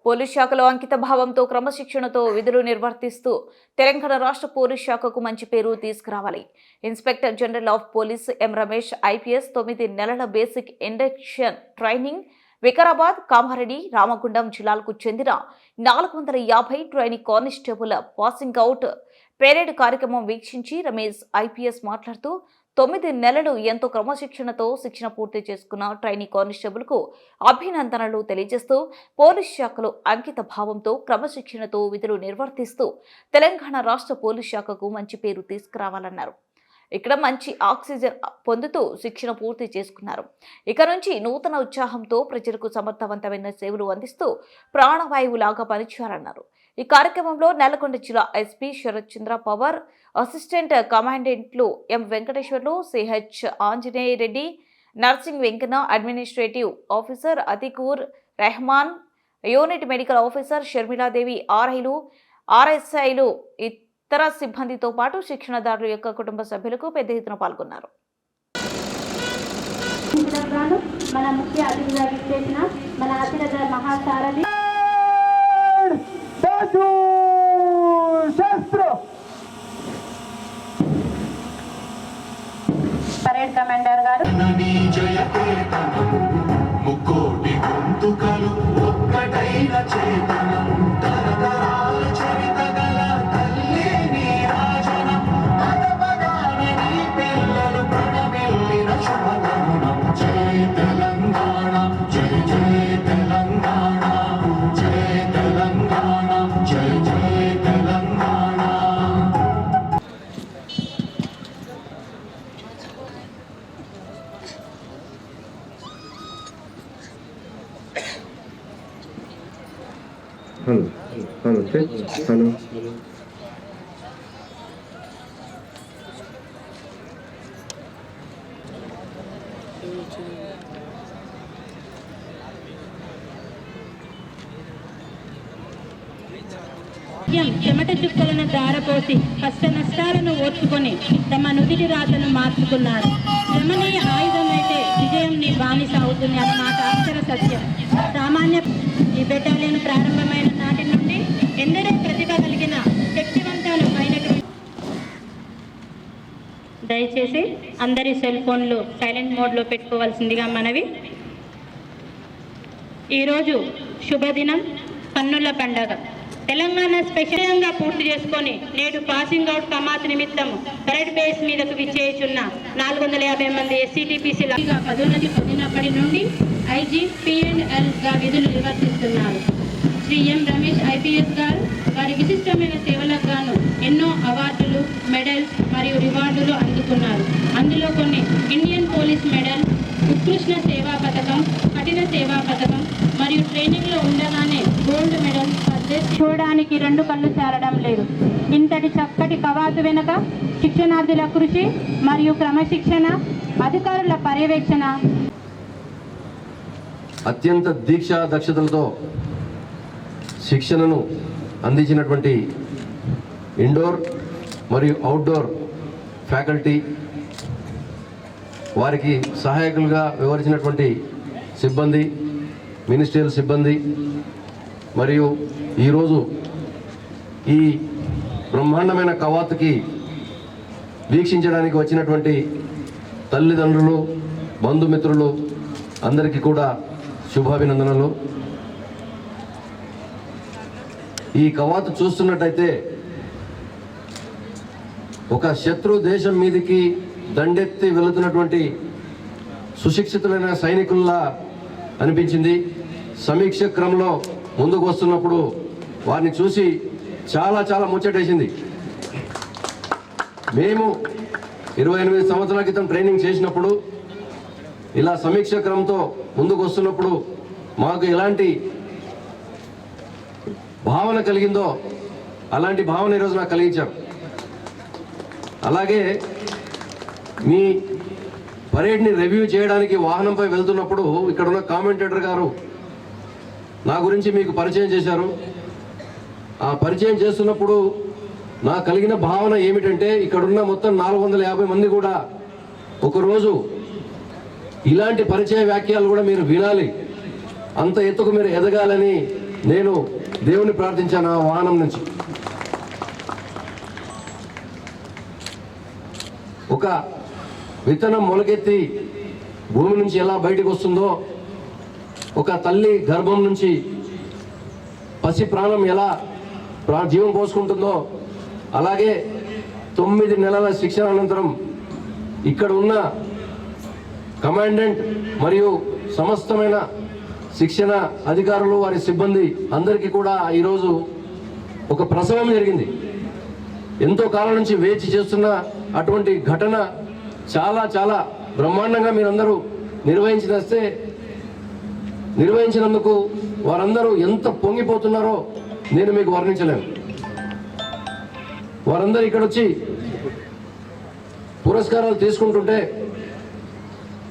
Police శాఖలో అంకిత భావంతో క్రమశిక్షణతో విధులు నిర్వర్తిస్తూ తెలంగాణ రాష్ట్ర పోలీస్ శాఖకు మంచి పేరు తీసుకురావాలి. Inspector general of police M Ramesh IPS 9 నెలల basic induction training Vikarabad, Kamareddy, Ramagundam జిల్లాలకు చెందిన 450 training constable passing out parade కార్యక్రమం వీక్షించి రమేష్ ఐపీఎస్ మాట్లాడుతూ 9 నెలలు ఎంతో క్రమశిక్షణతో శిక్షణ పూర్తి చేసుకున్న ట్రైనింగ్ కానిస్టేబుల్ కు అభినందనలు తెలియజేస్తూ పోలీస్ శాఖలో అంకిత భావంతో క్రమశిక్షణతో విధులు నిర్వర్తిస్తూ తెలంగాణ రాష్ట్ర పోలీస్ శాఖకు మంచి పేరు తీసుకురావాలన్నారు. ఇక్కడ మంచి ఆక్సిజన్ పొందుతూ శిక్షణ పూర్తి చేసుకున్నారు. ఇక నుంచి నూతన ఉత్సాహంతో ప్రజలకు సమర్థవంతమైన సేవలు అందిస్తూ ప్రాణవాయువులాగా పనిచేయాలన్నారు. ఈ కార్యక్రమంలో నల్లగొండ జిల్లా ఎస్పీ శరత్ చంద్ర పవర్, అసిస్టెంట్ కమాండెంట్లు M Venkateswarlu, CH Anjaneya Reddy, Narsing Venkanna, administrative officer Athikur Rehman, unit medical officer Sharmiladevi, ఆర్ఐలు, ఆర్ఎస్ఐలు, ఇతర సిబ్బందితో పాటు శిక్షణదారుల యొక్క కుటుంబ సభ్యులకు పెద్ద ఎత్తున పాల్గొన్నారు. మన ముఖ్య అతిథిగా విచ్చేసిన మన అతిరథ మహాసారథి పరేడ్ కమాండర్ గారు Hello. చెమట చుక్కలను దారపోసి కష్ట నష్టాలను ఓర్చుకొని తమ నుదిటి రాతను మార్చుకున్నారు. శ్రమని ఆయుధమైతే విజయం నీ బానిస అవుతుంది అన్న మాట అక్షర సత్యం. సామాన్య ఈ బెటాలియన్ ప్రారంభమైన నాటి నుండి ఎందరో ప్రతిభ కలిగిన శక్తివంతాలైనటువంటి దయచేసి అందరి సెల్ ఫోన్లు సైలెంట్ మోడ్లో పెట్టుకోవాల్సిందిగా మనవి. ఈరోజు శుభదినం, కన్నుల పండగ. తెలంగాణ స్పెషల్గా పూర్తి చేసుకొని నేడు పాసింగ్ అవుట్ కమాత్ నిమిత్తం పరేడ్ బేస్ మీదకు విచ్చేయుచున్న 450 మంది ఎస్సీటీపీసీలుగా పదోన్నతి పొందినప్పటి నుండి ఐజీ P&Lగా విధులు నిర్వర్తిస్తున్నారు. శ్రీ ఎం రమేష్ ఐపీఎస్ గారు వారి విశిష్టమైన సేవలకు గాను ఎన్నో అవార్డులు, మెడల్స్ మరియు రివార్డులు అందుకున్నారు. అందులో కొన్ని ఇండియన్ పోలీస్ మెడల్, ఉత్కృష్ణ సేవా పథకం, కఠిన సేవా పథకం మరియు ట్రైనింగ్లో ఉండగానే గోల్డ్ మెడల్ చూడడానికి 2 కళ్ళు చాలడం లేదు. ఇంతటి చక్కటి కవాతు వెనుక శిక్షణార్థుల కృషి మరియు క్రమశిక్షణ, అధికారుల పర్యవేక్షణ, అత్యంత దీక్షా దక్షతలతో శిక్షణను అందించినటువంటి ఇండోర్ మరియు అవుట్డోర్ ఫ్యాకల్టీ, వారికి సహాయకులుగా వివరించినటువంటి సిబ్బంది, మినిస్ట్రియల్ సిబ్బంది, మరియు ఈరోజు ఈ బ్రహ్మాండమైన కవాతుకి వీక్షించడానికి వచ్చినటువంటి తల్లిదండ్రులు, బంధుమిత్రులు అందరికీ కూడా శుభాభినందనలు. ఈ కవాతు చూస్తున్నట్టయితే ఒక శత్రు దేశం మీదికి దండెత్తి వెళుతున్నటువంటి సుశిక్షితులైన సైనికుల్లా అనిపించింది. సమీక్ష క్రమంలో ముందుకు వస్తున్నప్పుడు వారిని చూసి చాలా చాలా ముచ్చటేసింది. మేము 28 సంవత్సరాల క్రితం ట్రైనింగ్ చేసినప్పుడు ఇలా సమీక్ష క్రమంతో ముందుకు వస్తున్నప్పుడు మాకు ఎలాంటి భావన కలిగిందో అలాంటి భావన ఈరోజు నాకు కలిగించాం. అలాగే మీ పరేడ్ని రివ్యూ చేయడానికి వాహనంపై వెళ్తున్నప్పుడు ఇక్కడ ఉన్న కామెంటేటర్ గారు నా గురించి మీకు పరిచయం చేశారు. ఆ పరిచయం చేస్తున్నప్పుడు నాకు కలిగిన భావన ఏమిటంటే, ఇక్కడున్న మొత్తం 450 మంది కూడా ఒకరోజు ఇలాంటి పరిచయ వాక్యాలు కూడా మీరు వినాలి, అంత ఎత్తుకు మీరు ఎదగాలని నేను దేవుని ప్రార్థించాను ఆ వాహనం నుంచి. ఒక విత్తనం మొలకెత్తి భూమి నుంచి ఎలా బయటకు వస్తుందో, ఒక తల్లి గర్భం నుంచి పసి ప్రాణం ఎలా జీవం పోసుకుంటుందో, అలాగే 9 నెలల శిక్షణ అనంతరం ఇక్కడ ఉన్న కమాండెంట్ మరియు సమస్తమైన శిక్షణ అధికారులు వారి సిబ్బంది అందరికీ కూడా ఈరోజు ఒక ప్రసవం జరిగింది. ఎంతో కాలం నుంచి వేచి చేస్తున్న అటువంటి ఘటన చాలా చాలా బ్రహ్మాండంగా మీరందరూ నిర్వహించినందుకు వారందరూ ఎంత పొంగిపోతున్నారో నేను మీకు వర్ణించలేను. వారందరూ ఇక్కడ వచ్చి పురస్కారాలు తీసుకుంటుంటే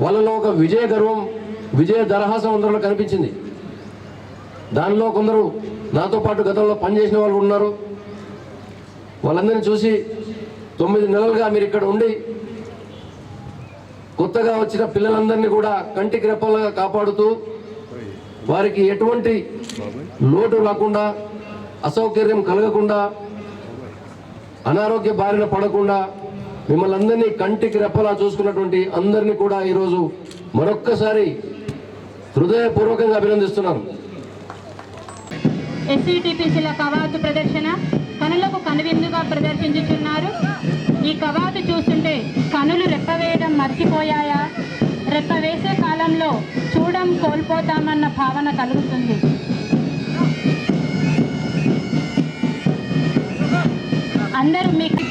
వాళ్ళలో ఒక విజయ గర్వం, విజయ దరహాసం అందరిలో కనిపించింది. దానిలో కొందరు నాతో పాటు గతంలో పనిచేసిన వాళ్ళు ఉన్నారు. వాళ్ళందరినీ చూసి 9 నెలలుగా మీరు ఇక్కడ ఉండి కొత్తగా వచ్చిన పిల్లలందరినీ కూడా కంటికి రెప్పలుగా కాపాడుతూ వారికి ఎటువంటి లోటు రాకుండా, అసౌకర్యం కలగకుండా, అనారోగ్య బారిన పడకుండా మిమ్మల్ని అందరినీ కంటికి రెప్పలా చూసుకున్నటువంటి అందరినీ కూడా ఈరోజు మరొక్కసారి హృదయపూర్వకంగా అభినందిస్తున్నాను. ఎస్సీటీపీసీల కవాతు ప్రదర్శన కనులకు కనువిందుగా ప్రదర్శించుచున్నారు. ఈ కవాతు చూస్తుంటే కనులు రెప్పవేయడం మర్చిపోయాయా, రెప్ప వేసే కాలంలో చూడం కోల్పోతామన్న భావన కలుగుతుంది. అందరూ మీకు